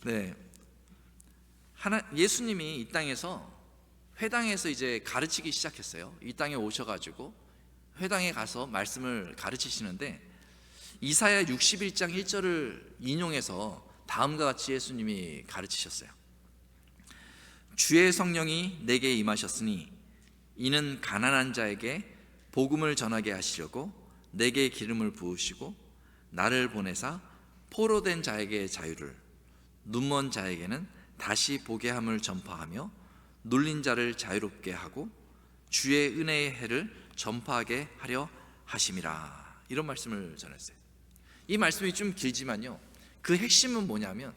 네, 예수님이 이 땅에서 회당에서 이제 가르치기 시작했어요. 이 땅에 오셔가지고 회당에 가서 말씀을 가르치시는데 이사야 61장 1절을 인용해서 다음과 같이 예수님이 가르치셨어요. 주의 성령이 내게 임하셨으니 이는 가난한 자에게 복음을 전하게 하시려고 내게 기름을 부으시고 나를 보내사 포로된 자에게 자유를, 눈먼 자에게는 다시 보게 함을 전파하며 눌린 자를 자유롭게 하고 주의 은혜의 해를 전파하게 하려 하심이라. 이런 말씀을 전했어요. 이 말씀이 좀 길지만요, 그 핵심은 뭐냐면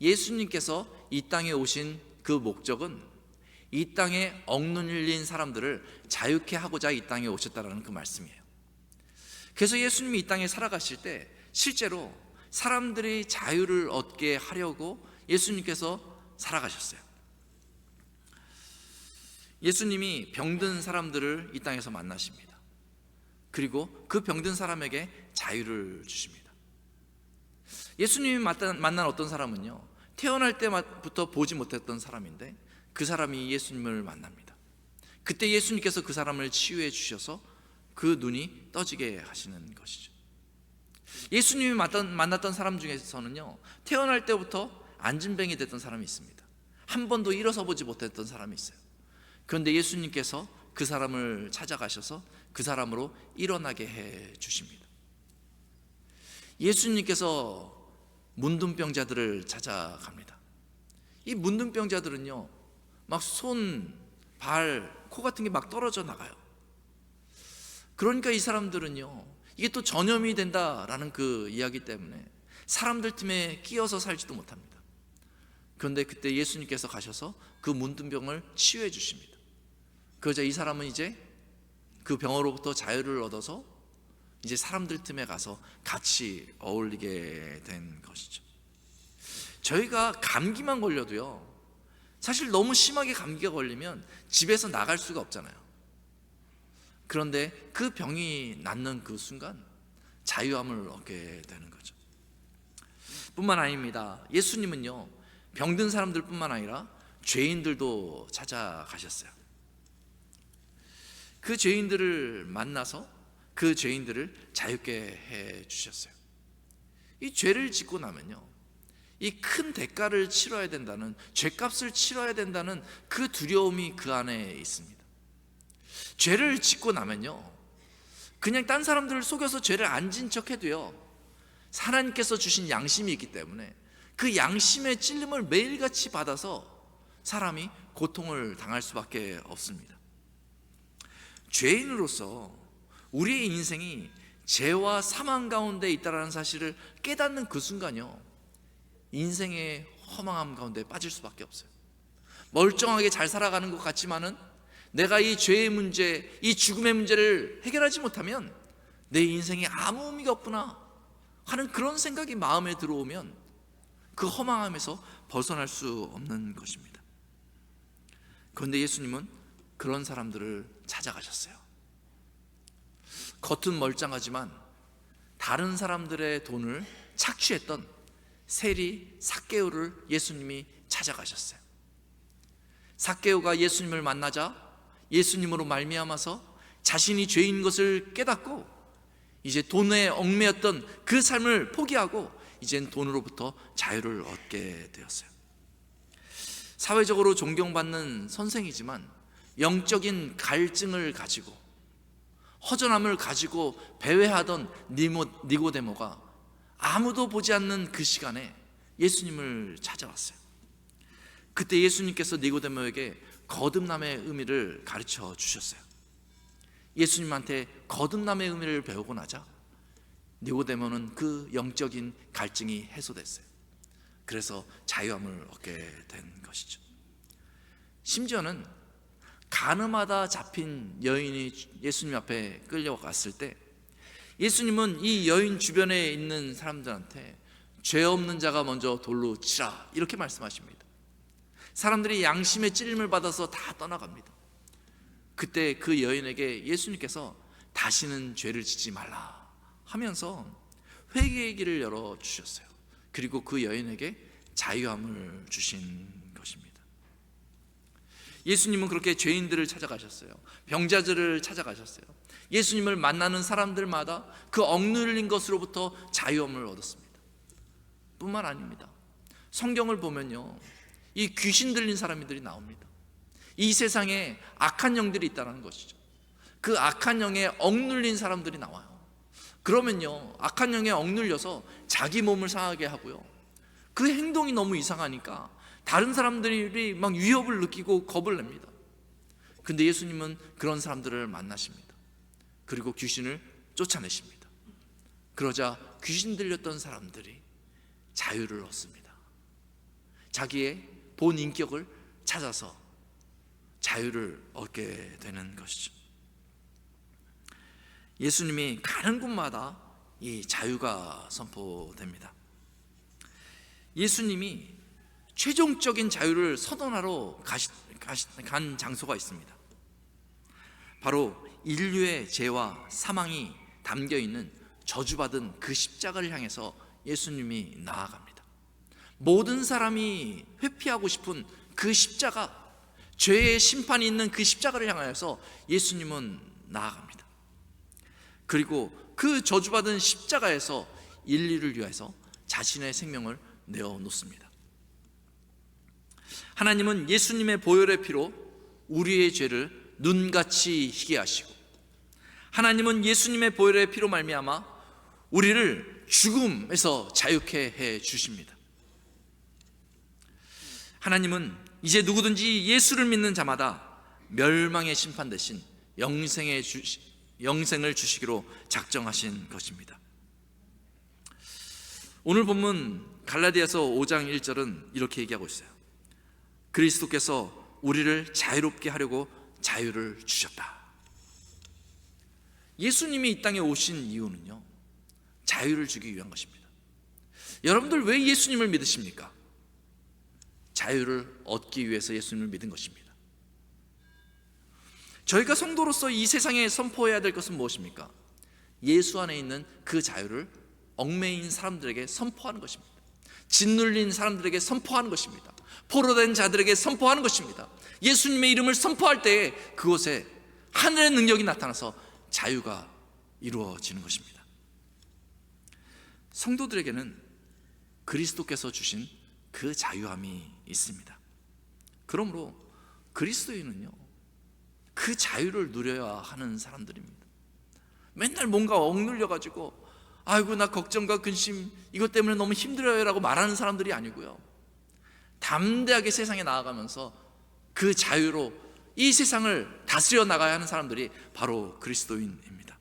예수님께서 이 땅에 오신 그 목적은 이 땅에 억눌린 사람들을 자유케 하고자 이 땅에 오셨다라는 그 말씀이에요. 그래서 예수님이 이 땅에 살아가실 때 실제로 사람들이 자유를 얻게 하려고 예수님께서 살아가셨어요. 예수님이 병든 사람들을 이 땅에서 만나십니다. 그리고 그 병든 사람에게 자유를 주십니다. 예수님이 만난 어떤 사람은요, 태어날 때부터 보지 못했던 사람인데 그 사람이 예수님을 만납니다. 그때 예수님께서 그 사람을 치유해 주셔서 그 눈이 떠지게 하시는 것이죠. 예수님이 만났던 사람 중에서는요, 태어날 때부터 안진뱅이 됐던 사람이 있습니다. 한 번도 일어서 보지 못했던 사람이 있어요. 그런데 예수님께서 그 사람을 찾아가셔서 그 사람으로 일어나게 해 주십니다. 예수님께서 문둥병자들을 찾아갑니다. 이 문둥병자들은요, 막 손, 발, 코 같은 게 막 떨어져 나가요. 그러니까 이 사람들은요, 이게 또 전염이 된다라는 그 이야기 때문에 사람들 틈에 끼어서 살지도 못합니다. 그런데 그때 예수님께서 가셔서 그 문둥병을 치유해 주십니다. 그러자 이 사람은 이제 그 병으로부터 자유를 얻어서 이제 사람들 틈에 가서 같이 어울리게 된 것이죠. 저희가 감기만 걸려도요, 사실 너무 심하게 감기가 걸리면 집에서 나갈 수가 없잖아요. 그런데 그 병이 낫는 그 순간 자유함을 얻게 되는 거죠. 뿐만 아닙니다. 예수님은요, 병든 사람들 뿐만 아니라 죄인들도 찾아가셨어요. 그 죄인들을 만나서 그 죄인들을 자유케 해 주셨어요. 이 죄를 짓고 나면요, 이 큰 대가를 치러야 된다는, 죄값을 치러야 된다는 그 두려움이 그 안에 있습니다. 죄를 짓고 나면요, 그냥 딴 사람들을 속여서 죄를 안 진 척 해도요, 하나님께서 주신 양심이 있기 때문에 그 양심의 찔림을 매일같이 받아서 사람이 고통을 당할 수밖에 없습니다. 죄인으로서 우리의 인생이 죄와 사망 가운데 있다는 사실을 깨닫는 그 순간요, 인생의 허망함 가운데 빠질 수밖에 없어요. 멀쩡하게 잘 살아가는 것 같지만은 내가 이 죄의 문제, 이 죽음의 문제를 해결하지 못하면 내 인생에 아무 의미가 없구나 하는 그런 생각이 마음에 들어오면 그 허망함에서 벗어날 수 없는 것입니다. 그런데 예수님은 그런 사람들을 찾아가셨어요. 겉은 멀쩡하지만 다른 사람들의 돈을 착취했던 세리 삭개오를 예수님이 찾아가셨어요. 삭개오가 예수님을 만나자 예수님으로 말미암아서 자신이 죄인 것을 깨닫고 이제 돈에 얽매였던 그 삶을 포기하고 이젠 돈으로부터 자유를 얻게 되었어요. 사회적으로 존경받는 선생이지만 영적인 갈증을 가지고 허전함을 가지고 배회하던 니고데모가 아무도 보지 않는 그 시간에 예수님을 찾아왔어요. 그때 예수님께서 니고데모에게 거듭남의 의미를 가르쳐 주셨어요. 예수님한테 거듭남의 의미를 배우고 나자 니고데모는 그 영적인 갈증이 해소됐어요. 그래서 자유함을 얻게 된 것이죠. 심지어는 간음하다 잡힌 여인이 예수님 앞에 끌려갔을 때 예수님은 이 여인 주변에 있는 사람들한테 죄 없는 자가 먼저 돌로 치라 이렇게 말씀하십니다. 사람들이 양심의 찔림을 받아서 다 떠나갑니다. 그때 그 여인에게 예수님께서 다시는 죄를 짓지 말라 하면서 회개의 길을 열어주셨어요. 그리고 그 여인에게 자유함을 주신 것입니다. 예수님은 그렇게 죄인들을 찾아가셨어요. 병자들을 찾아가셨어요. 예수님을 만나는 사람들마다 그 억눌린 것으로부터 자유함을 얻었습니다. 뿐만 아닙니다. 성경을 보면요, 이 귀신 들린 사람들이 나옵니다. 이 세상에 악한 영들이 있다는 것이죠. 그 악한 영에 억눌린 사람들이 나와요. 그러면요, 악한 영에 억눌려서 자기 몸을 상하게 하고요, 그 행동이 너무 이상하니까 다른 사람들이 막 위협을 느끼고 겁을 냅니다. 근데 예수님은 그런 사람들을 만나십니다. 그리고 귀신을 쫓아내십니다. 그러자 귀신 들렸던 사람들이 자유를 얻습니다. 자기의 본 인격을 찾아서 자유를 얻게 되는 것이죠. 예수님이 가는 곳마다 이 자유가 선포됩니다. 예수님이 최종적인 자유를 선언하러 간 장소가 있습니다. 바로 인류의 죄와 사망이 담겨있는 저주받은 그 십자가를 향해서 예수님이 나아갑니다. 모든 사람이 회피하고 싶은 그 십자가, 죄의 심판이 있는 그 십자가를 향하여서 예수님은 나아갑니다. 그리고 그 저주받은 십자가에서 인류를 위해서 자신의 생명을 내어놓습니다. 하나님은 예수님의 보혈의 피로 우리의 죄를 눈같이 희게 하시고, 하나님은 예수님의 보혈의 피로 말미암아 우리를 죽음에서 자유케 해 주십니다. 하나님은 이제 누구든지 예수를 믿는 자마다 멸망의 심판 대신 영생을 주시기로 작정하신 것입니다. 오늘 본문 갈라디아서 5장 1절은 이렇게 얘기하고 있어요. 그리스도께서 우리를 자유롭게 하려고 자유를 주셨다. 예수님이 이 땅에 오신 이유는요, 자유를 주기 위한 것입니다. 여러분들 왜 예수님을 믿으십니까? 자유를 얻기 위해서 예수님을 믿은 것입니다. 저희가 성도로서 이 세상에 선포해야 될 것은 무엇입니까? 예수 안에 있는 그 자유를 얽매인 사람들에게 선포하는 것입니다. 짓눌린 사람들에게 선포하는 것입니다. 포로된 자들에게 선포하는 것입니다. 예수님의 이름을 선포할 때에 그곳에 하늘의 능력이 나타나서 자유가 이루어지는 것입니다. 성도들에게는 그리스도께서 주신 그 자유함이 있습니다. 그러므로 그리스도인은요, 그 자유를 누려야 하는 사람들입니다. 맨날 뭔가 억눌려가지고 아이고 나 걱정과 근심 이것 때문에 너무 힘들어요 라고 말하는 사람들이 아니고요, 담대하게 세상에 나아가면서 그 자유로 이 세상을 다스려 나가야 하는 사람들이 바로 그리스도인입니다.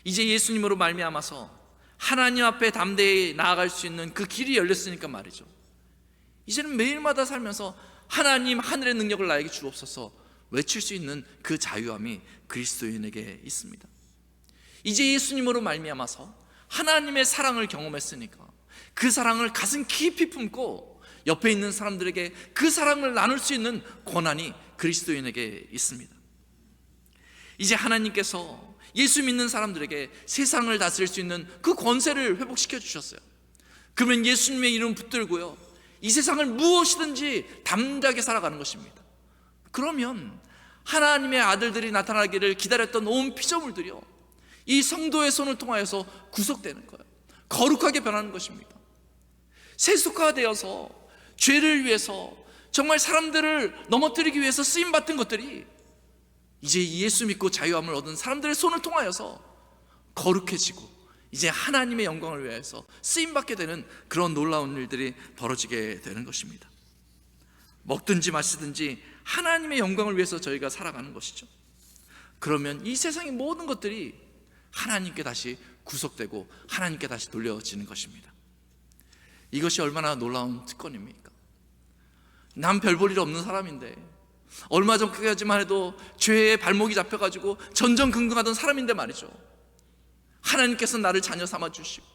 이제 예수님으로 말미암아서 하나님 앞에 담대히 나아갈 수 있는 그 길이 열렸으니까 말이죠. 이제는 매일마다 살면서 하나님 하늘의 능력을 나에게 주옵소서 외칠 수 있는 그 자유함이 그리스도인에게 있습니다. 이제 예수님으로 말미암아서 하나님의 사랑을 경험했으니까 그 사랑을 가슴 깊이 품고 옆에 있는 사람들에게 그 사랑을 나눌 수 있는 권한이 그리스도인에게 있습니다. 이제 하나님께서 예수 믿는 사람들에게 세상을 다스릴 수 있는 그 권세를 회복시켜 주셨어요. 그러면 예수님의 이름 붙들고요, 이 세상을 무엇이든지 담대하게 살아가는 것입니다. 그러면 하나님의 아들들이 나타나기를 기다렸던 온 피조물들이요, 이 성도의 손을 통하여서 구속되는 거예요. 거룩하게 변하는 것입니다. 세속화되어서 죄를 위해서 정말 사람들을 넘어뜨리기 위해서 쓰임받던 것들이 이제 예수 믿고 자유함을 얻은 사람들의 손을 통하여서 거룩해지고 이제 하나님의 영광을 위해서 쓰임받게 되는 그런 놀라운 일들이 벌어지게 되는 것입니다. 먹든지 마시든지 하나님의 영광을 위해서 저희가 살아가는 것이죠. 그러면 이 세상의 모든 것들이 하나님께 다시 구속되고 하나님께 다시 돌려지는 것입니다. 이것이 얼마나 놀라운 특권입니까? 난 별 볼 일 없는 사람인데, 얼마 전까지만 해도 죄에 발목이 잡혀가지고 전전긍긍하던 사람인데 말이죠, 하나님께서 나를 자녀 삼아 주시고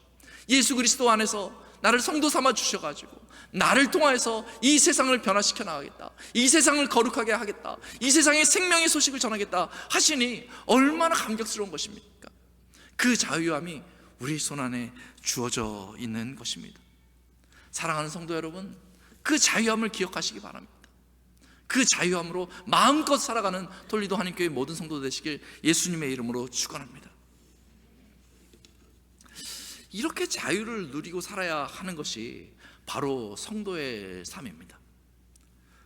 예수 그리스도 안에서 나를 성도 삼아 주셔가지고 나를 통하여서 이 세상을 변화시켜 나가겠다, 이 세상을 거룩하게 하겠다, 이 세상에 생명의 소식을 전하겠다 하시니 얼마나 감격스러운 것입니까? 그 자유함이 우리 손 안에 주어져 있는 것입니다. 사랑하는 성도 여러분, 그 자유함을 기억하시기 바랍니다. 그 자유함으로 마음껏 살아가는 톨리도 한인교회 모든 성도 되시길 예수님의 이름으로 축원합니다. 이렇게 자유를 누리고 살아야 하는 것이 바로 성도의 삶입니다.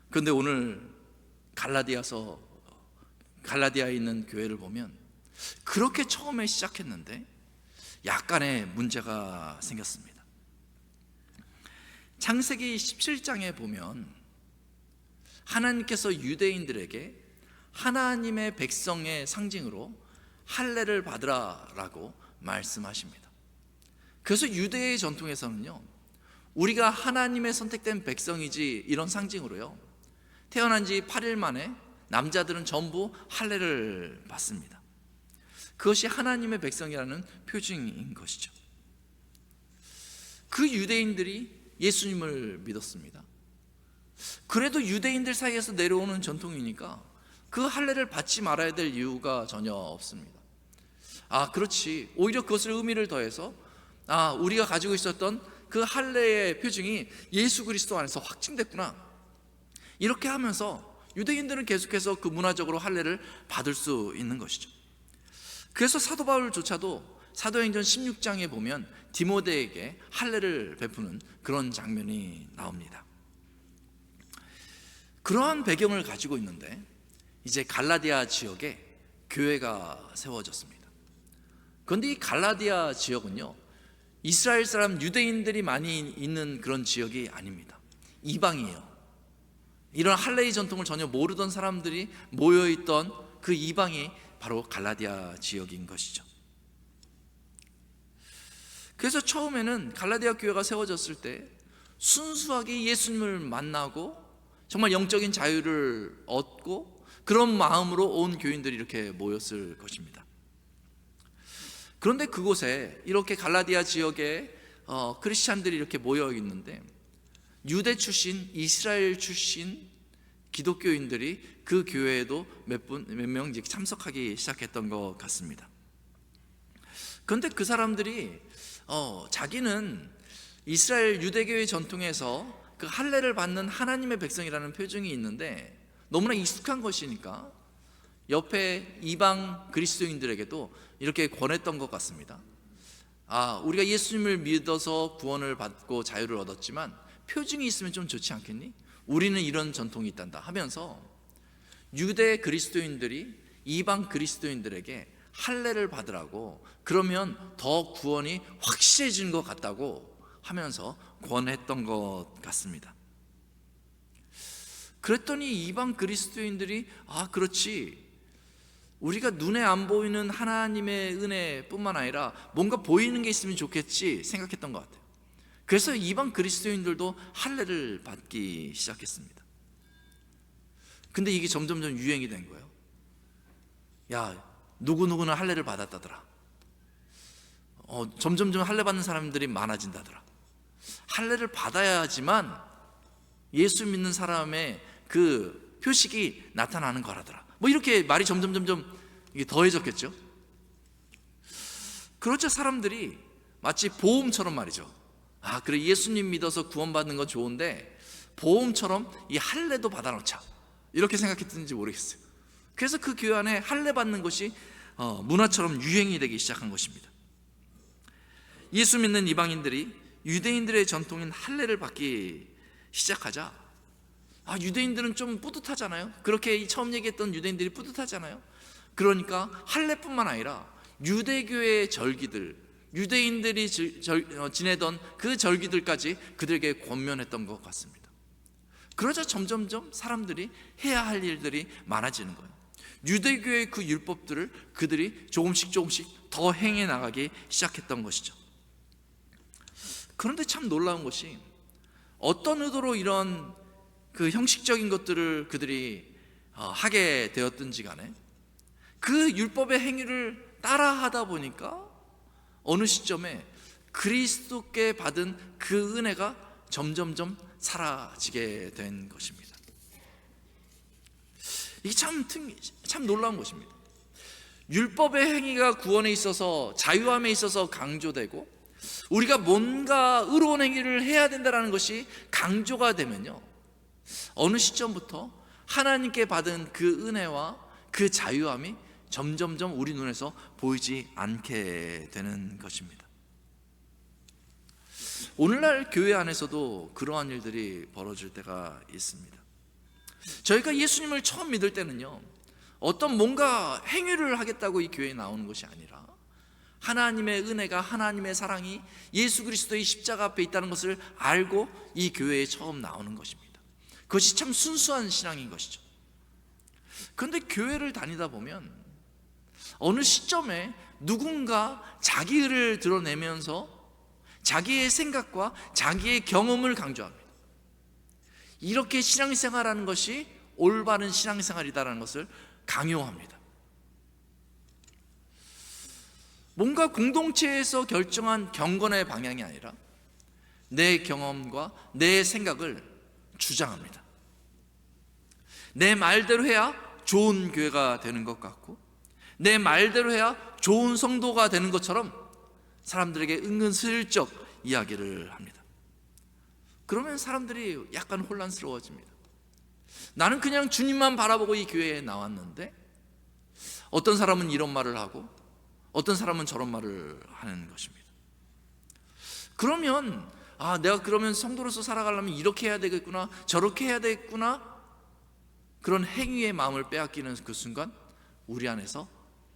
그런데 오늘 갈라디아에 있는 교회를 보면 그렇게 처음에 시작했는데 약간의 문제가 생겼습니다. 창세기 17장에 보면 하나님께서 유대인들에게 하나님의 백성의 상징으로 할례를 받으라라고 말씀하십니다. 그래서 유대의 전통에서는요, 우리가 하나님의 선택된 백성이지 이런 상징으로요, 태어난 지 8일 만에 남자들은 전부 할례를 받습니다. 그것이 하나님의 백성이라는 표징인 것이죠. 그 유대인들이 예수님을 믿었습니다. 그래도 유대인들 사이에서 내려오는 전통이니까 그 할례를 받지 말아야 될 이유가 전혀 없습니다. 그렇지, 오히려 그것을 의미를 더해서 우리가 가지고 있었던 그 할례의 표징이 예수 그리스도 안에서 확증됐구나, 이렇게 하면서 유대인들은 계속해서 그 문화적으로 할례를 받을 수 있는 것이죠. 그래서 사도 바울조차도 사도행전 16장에 보면 디모데에게 할례를 베푸는 그런 장면이 나옵니다. 그러한 배경을 가지고 있는데 이제 갈라디아 지역에 교회가 세워졌습니다. 그런데 이 갈라디아 지역은요, 이스라엘 사람 유대인들이 많이 있는 그런 지역이 아닙니다. 이방이에요. 이런 할례의 전통을 전혀 모르던 사람들이 모여있던 그 이방이 바로 갈라디아 지역인 것이죠. 그래서 처음에는 갈라디아 교회가 세워졌을 때 순수하게 예수님을 만나고 정말 영적인 자유를 얻고 그런 마음으로 온 교인들이 이렇게 모였을 것입니다. 그런데 그곳에 이렇게 갈라디아 지역에 크리스찬들이 이렇게 모여 있는데 유대 출신, 이스라엘 출신 기독교인들이 그 교회에도 몇 명 참석하기 시작했던 것 같습니다. 그런데 그 사람들이 자기는 이스라엘 유대교의 전통에서 그 할례를 받는 하나님의 백성이라는 표징이 있는데 너무나 익숙한 것이니까 옆에 이방 그리스도인들에게도 이렇게 권했던 것 같습니다. 우리가 예수님을 믿어서 구원을 받고 자유를 얻었지만 표징이 있으면 좀 좋지 않겠니? 우리는 이런 전통이 있단다 하면서 유대 그리스도인들이 이방 그리스도인들에게 할례를 받으라고, 그러면 더 구원이 확실해진 것 같다고 하면서 권했던 것 같습니다. 그랬더니 이방 그리스도인들이 그렇지, 우리가 눈에 안 보이는 하나님의 은혜뿐만 아니라 뭔가 보이는 게 있으면 좋겠지 생각했던 것 같아요. 그래서 이방 그리스도인들도 할례를 받기 시작했습니다. 근데 이게 점점점 유행이 된 거예요. 누구누구는 할례를 받았다더라. 점점점 할례 받는 사람들이 많아진다더라. 할례를 받아야지만 예수 믿는 사람의 그 표식이 나타나는 거라더라. 이렇게 말이 점점 이게 더해졌겠죠. 그렇죠. 사람들이 마치 보험처럼 말이죠. 그래, 예수님 믿어서 구원받는 건 좋은데 보험처럼 이 할례도 받아놓자, 이렇게 생각했는지 모르겠어요. 그래서 그 교회 안에 할례 받는 것이 문화처럼 유행이 되기 시작한 것입니다. 예수 믿는 이방인들이 유대인들의 전통인 할례를 받기 시작하자 유대인들은 좀 뿌듯하잖아요. 그렇게 처음 얘기했던 유대인들이 뿌듯하잖아요. 그러니까 할례뿐만 아니라 유대교의 절기들, 유대인들이 지내던 그 절기들까지 그들에게 권면했던 것 같습니다. 그러자 점점점 사람들이 해야 할 일들이 많아지는 거예요. 유대교의 그 율법들을 그들이 조금씩 더 행해 나가기 시작했던 것이죠. 그런데 참 놀라운 것이, 어떤 의도로 이런 그 형식적인 것들을 그들이 하게 되었든지 간에 그 율법의 행위를 따라하다 보니까 어느 시점에 그리스도께 받은 그 은혜가 점점점 사라지게 된 것입니다. 이게 참 놀라운 것입니다. 율법의 행위가 구원에 있어서, 자유함에 있어서 강조되고 우리가 뭔가 의로운 행위를 해야 된다는 것이 강조가 되면요, 어느 시점부터 하나님께 받은 그 은혜와 그 자유함이 점점점 우리 눈에서 보이지 않게 되는 것입니다. 오늘날 교회 안에서도 그러한 일들이 벌어질 때가 있습니다. 저희가 예수님을 처음 믿을 때는요, 어떤 뭔가 행위를 하겠다고 이 교회에 나오는 것이 아니라 하나님의 은혜가, 하나님의 사랑이 예수 그리스도의 십자가 앞에 있다는 것을 알고 이 교회에 처음 나오는 것입니다. 그것이 참 순수한 신앙인 것이죠. 그런데 교회를 다니다 보면 어느 시점에 누군가 자기 의를 드러내면서 자기의 생각과 자기의 경험을 강조합니다. 이렇게 신앙생활하는 것이 올바른 신앙생활이다라는 것을 강요합니다. 뭔가 공동체에서 결정한 경건의 방향이 아니라 내 경험과 내 생각을 주장합니다. 내 말대로 해야 좋은 교회가 되는 것 같고, 내 말대로 해야 좋은 성도가 되는 것처럼 사람들에게 은근슬쩍 이야기를 합니다. 그러면 사람들이 약간 혼란스러워집니다. 나는 그냥 주님만 바라보고 이 교회에 나왔는데 어떤 사람은 이런 말을 하고 어떤 사람은 저런 말을 하는 것입니다. 그러면 내가 그러면 성도로서 살아가려면 이렇게 해야 되겠구나, 저렇게 해야 되겠구나, 그런 행위의 마음을 빼앗기는 그 순간 우리 안에서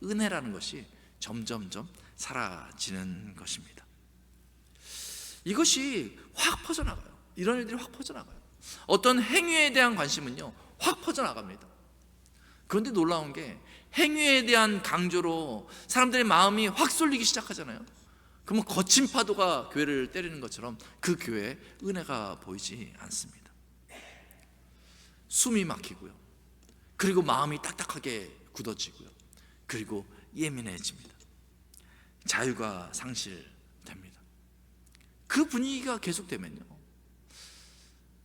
은혜라는 것이 점점점 사라지는 것입니다. 이것이 확 퍼져나가요. 이런 일들이 확 퍼져나가요. 어떤 행위에 대한 관심은요, 확 퍼져나갑니다. 그런데 놀라운 게 행위에 대한 강조로 사람들의 마음이 확 쏠리기 시작하잖아요. 그러면 거친 파도가 교회를 때리는 것처럼 그 교회에 은혜가 보이지 않습니다. 숨이 막히고요, 그리고 마음이 딱딱하게 굳어지고요, 그리고 예민해집니다. 자유가 상실됩니다. 그 분위기가 계속되면요,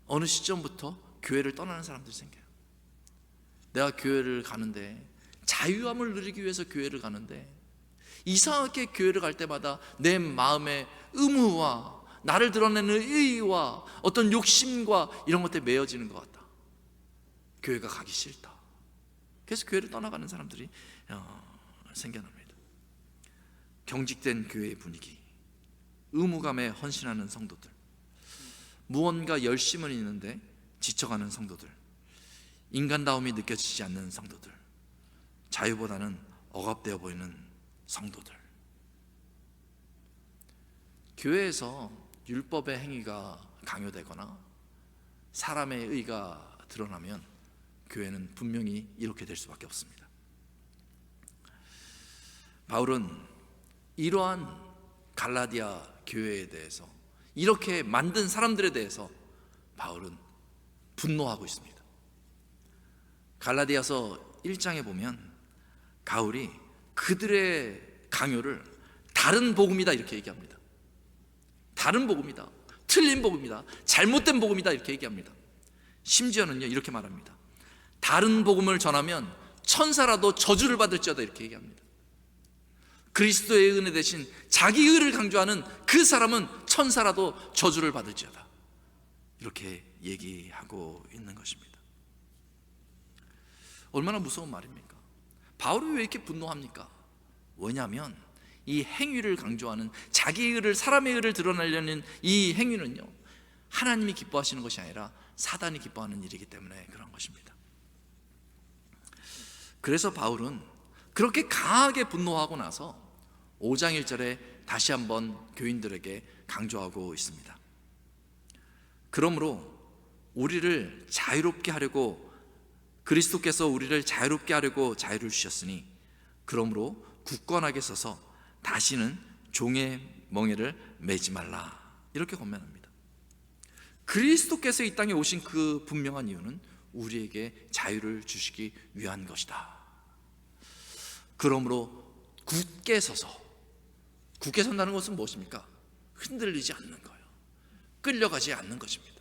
어느 시점부터 교회를 떠나는 사람들이 생겨요. 내가 교회를 가는데, 자유함을 누리기 위해서 교회를 가는데 이상하게 교회를 갈 때마다 내 마음의 의무와 나를 드러내는 의의와 어떤 욕심과 이런 것들에 매여지는 것 같다. 교회가 가기 싫다. 그래서 교회를 떠나가는 사람들이 생겨납니다. 경직된 교회의 분위기, 의무감에 헌신하는 성도들, 무언가 열심은 있는데 지쳐가는 성도들, 인간다움이 느껴지지 않는 성도들, 자유보다는 억압되어 보이는 성도들. 교회에서 율법의 행위가 강요되거나 사람의 의가 드러나면 교회는 분명히 이렇게 될 수밖에 없습니다. 바울은 이러한 갈라디아 교회에 대해서, 이렇게 만든 사람들에 대해서 바울은 분노하고 있습니다. 갈라디아서 1장에 보면 바울이 그들의 강요를 다른 복음이다 이렇게 얘기합니다. 다른 복음이다, 틀린 복음이다, 잘못된 복음이다 이렇게 얘기합니다. 심지어는요, 이렇게 말합니다. 다른 복음을 전하면 천사라도 저주를 받을지어다 이렇게 얘기합니다. 그리스도의 은혜 대신 자기 의를 강조하는 그 사람은 천사라도 저주를 받을지어다 이렇게 얘기하고 있는 것입니다. 얼마나 무서운 말입니까? 바울이 왜 이렇게 분노합니까? 왜냐하면 이 행위를 강조하는 자기의 의를, 사람의 의를 드러내려는 이 행위는요, 하나님이 기뻐하시는 것이 아니라 사단이 기뻐하는 일이기 때문에 그런 것입니다. 그래서 바울은 그렇게 강하게 분노하고 나서 5장 1절에 다시 한번 교인들에게 강조하고 있습니다. 그러므로 우리를 자유롭게 하려고, 그리스도께서 우리를 자유롭게 하려고 자유를 주셨으니 그러므로 굳건하게 서서 다시는 종의 멍에를 매지 말라 이렇게 권면합니다. 그리스도께서 이 땅에 오신 그 분명한 이유는 우리에게 자유를 주시기 위한 것이다. 그러므로 굳게 서서, 굳게 선다는 것은 무엇입니까? 흔들리지 않는 거예요. 끌려가지 않는 것입니다.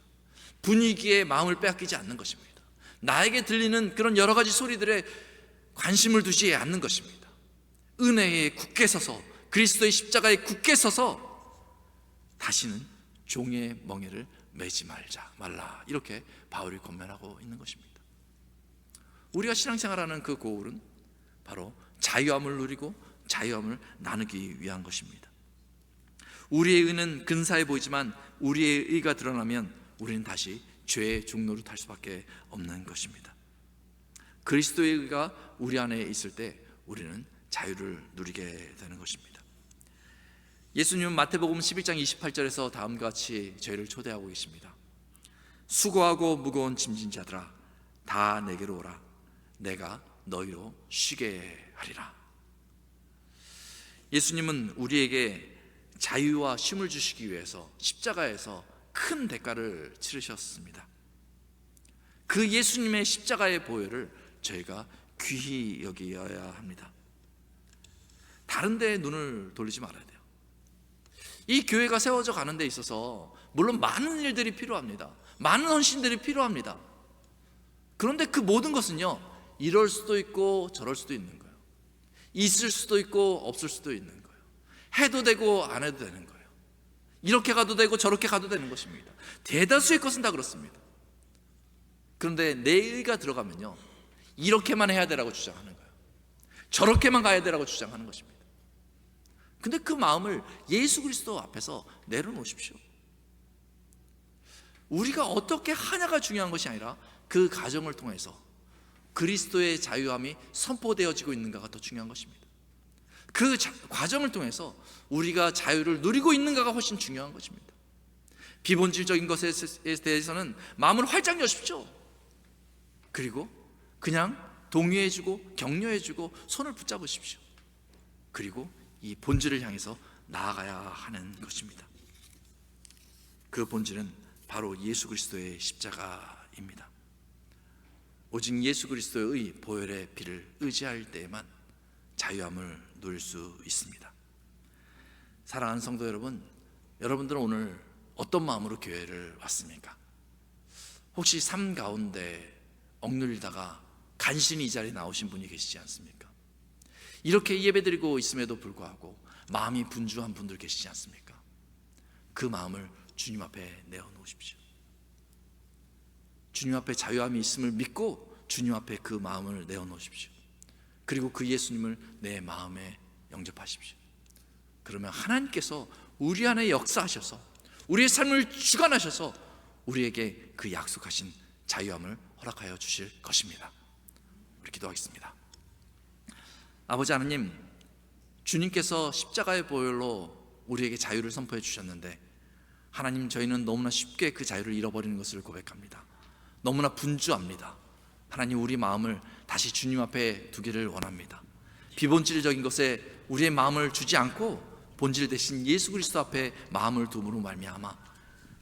분위기에 마음을 빼앗기지 않는 것입니다. 나에게 들리는 그런 여러 가지 소리들에 관심을 두지 않는 것입니다. 은혜에 굳게 서서, 그리스도의 십자가에 굳게 서서 다시는 종의 멍에를 매지 말라, 이렇게 바울이 권면하고 있는 것입니다. 우리가 신앙생활하는 그 고울은 바로 자유함을 누리고 자유함을 나누기 위한 것입니다. 우리의 의는 근사해 보이지만 우리의 의가 드러나면 우리는 다시 죄의 종노릇 할 수밖에 없는 것입니다. 그리스도의 의가 우리 안에 있을 때 우리는 자유를 누리게 되는 것입니다. 예수님은 마태복음 11장 28절에서 다음과 같이 저희를 초대하고 계십니다. 수고하고 무거운 짐진 자들아 다 내게로 오라, 내가 너희로 쉬게 하리라. 예수님은 우리에게 자유와 쉼을 주시기 위해서 십자가에서 큰 대가를 치르셨습니다. 그 예수님의 십자가의 보혈을 저희가 귀히 여겨야 합니다. 다른 데에 눈을 돌리지 말아야 돼요. 이 교회가 세워져 가는 데 있어서 물론 많은 일들이 필요합니다. 많은 헌신들이 필요합니다. 그런데 그 모든 것은요, 이럴 수도 있고 저럴 수도 있는 거예요. 있을 수도 있고 없을 수도 있는 거예요. 해도 되고 안 해도 되는 거예요. 이렇게 가도 되고 저렇게 가도 되는 것입니다. 대다수의 것은 다 그렇습니다. 그런데 내 의가 들어가면요, 이렇게만 해야 되라고 주장하는 거예요. 저렇게만 가야 되라고 주장하는 것입니다. 근데 그 마음을 예수 그리스도 앞에서 내려놓으십시오. 우리가 어떻게 하냐가 중요한 것이 아니라 그 과정을 통해서 그리스도의 자유함이 선포되어지고 있는가가 더 중요한 것입니다. 그 과정을 통해서 우리가 자유를 누리고 있는가가 훨씬 중요한 것입니다. 비본질적인 것에 대해서는 마음을 활짝 여십시오. 그리고 그냥 동의해주고 격려해주고 손을 붙잡으십시오. 그리고 이 본질을 향해서 나아가야 하는 것입니다. 그 본질은 바로 예수 그리스도의 십자가입니다. 오직 예수 그리스도의 보혈의 피를 의지할 때에만 자유함을 누릴 수 있습니다. 사랑하는 성도 여러분, 여러분들은 오늘 어떤 마음으로 교회를 왔습니까? 혹시 삶 가운데 억눌리다가 간신히 이 자리에 나오신 분이 계시지 않습니까? 이렇게 예배드리고 있음에도 불구하고 마음이 분주한 분들 계시지 않습니까? 그 마음을 주님 앞에 내어놓으십시오. 주님 앞에 자유함이 있음을 믿고 주님 앞에 그 마음을 내어놓으십시오. 그리고 그 예수님을 내 마음에 영접하십시오. 그러면 하나님께서 우리 안에 역사하셔서 우리의 삶을 주관하셔서 우리에게 그 약속하신 자유함을 허락하여 주실 것입니다. 우리 기도하겠습니다. 아버지 하나님, 주님께서 십자가의 보혈로 우리에게 자유를 선포해 주셨는데 하나님, 저희는 너무나 쉽게 그 자유를 잃어버리는 것을 고백합니다. 너무나 분주합니다. 하나님, 우리 마음을 다시 주님 앞에 두기를 원합니다. 비본질적인 것에 우리의 마음을 주지 않고 본질 대신 예수 그리스도 앞에 마음을 둠으로 말미암아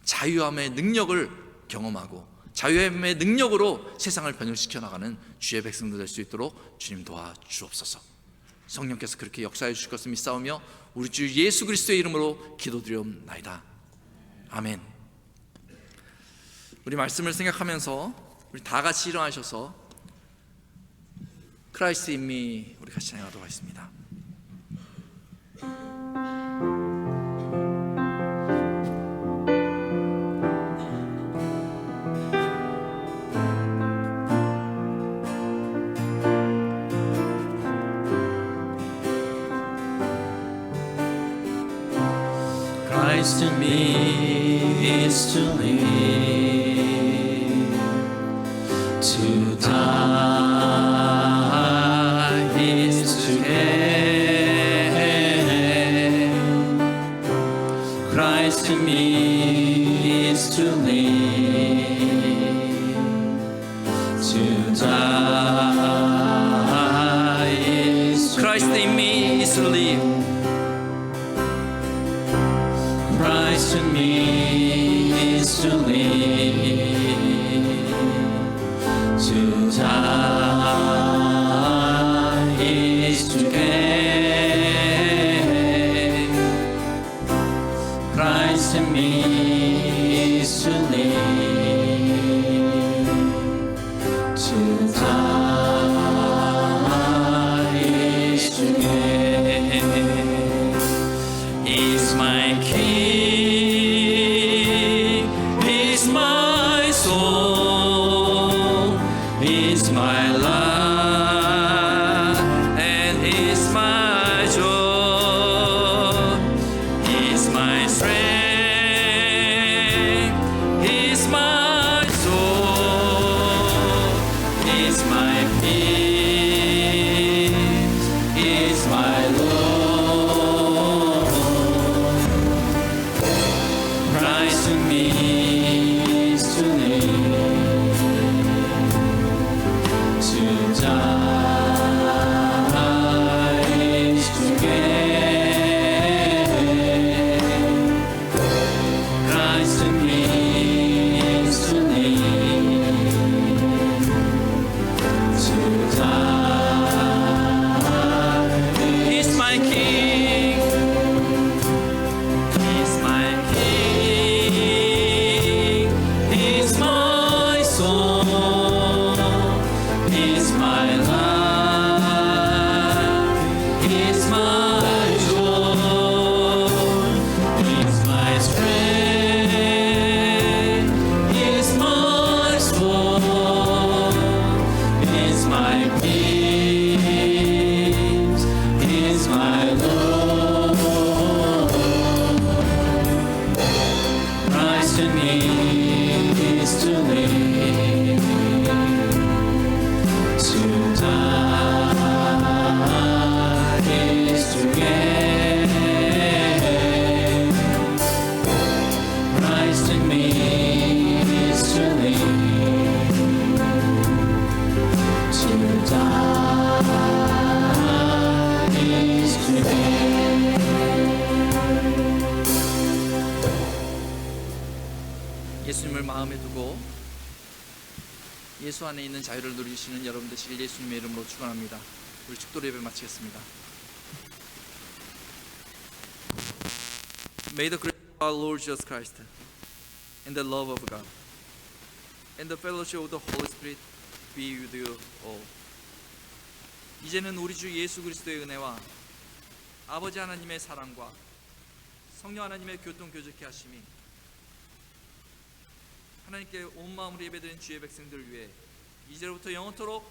자유함의 능력을 경험하고 자유함의 능력으로 세상을 변혁시켜 나가는 주의 백성들 될 수 있도록 주님 도와주옵소서. 성령께서 그렇게 역사해 주실 것을 믿사오며 우리 주 예수 그리스도의 이름으로 기도드리옵나이다. 아멘. 우리 말씀을 생각하면서 우리 다 같이 일어나셔서 크라이스트 인 미 우리 같이 찬양하도록 하겠습니다. Christ in me is to live, to die is to gain. Christ in me is to live, to die is to Christ in me is to live. Christ in me is to live, to die is to gain. Christ in me is to live, to die is to gain. He's my King. soul, is my life, and is my joy, is my strength, is my soul, is my peace, is my Lord. Christ to me is to live, to die is to gain. Christ to me is to live, to die. He's my King, He's my King, He's my soul, He's my life, He's my joy, He's my strength, He's my soul, He's my peace, He's my Lord. Christ in me is to live, to die is to gain. Christ in me is to live, to die is to gain. 예수님을 마음에 두고 예수 안에 있는 자유를 누리시는 여러분 되시길 예수님의 이름으로 축원합니다. 우리 축도 예배 마치겠습니다. May the grace of our Lord Jesus Christ and the love of God and the fellowship of the Holy Spirit be with you all. 이제는 우리 주 예수 그리스도의 은혜와 아버지 하나님의 사랑과 성령 하나님의 교통 교제케 하심이 하나님께 온 마음으로 예배드린 주의 백성들을 위해 이제로부터 영원토록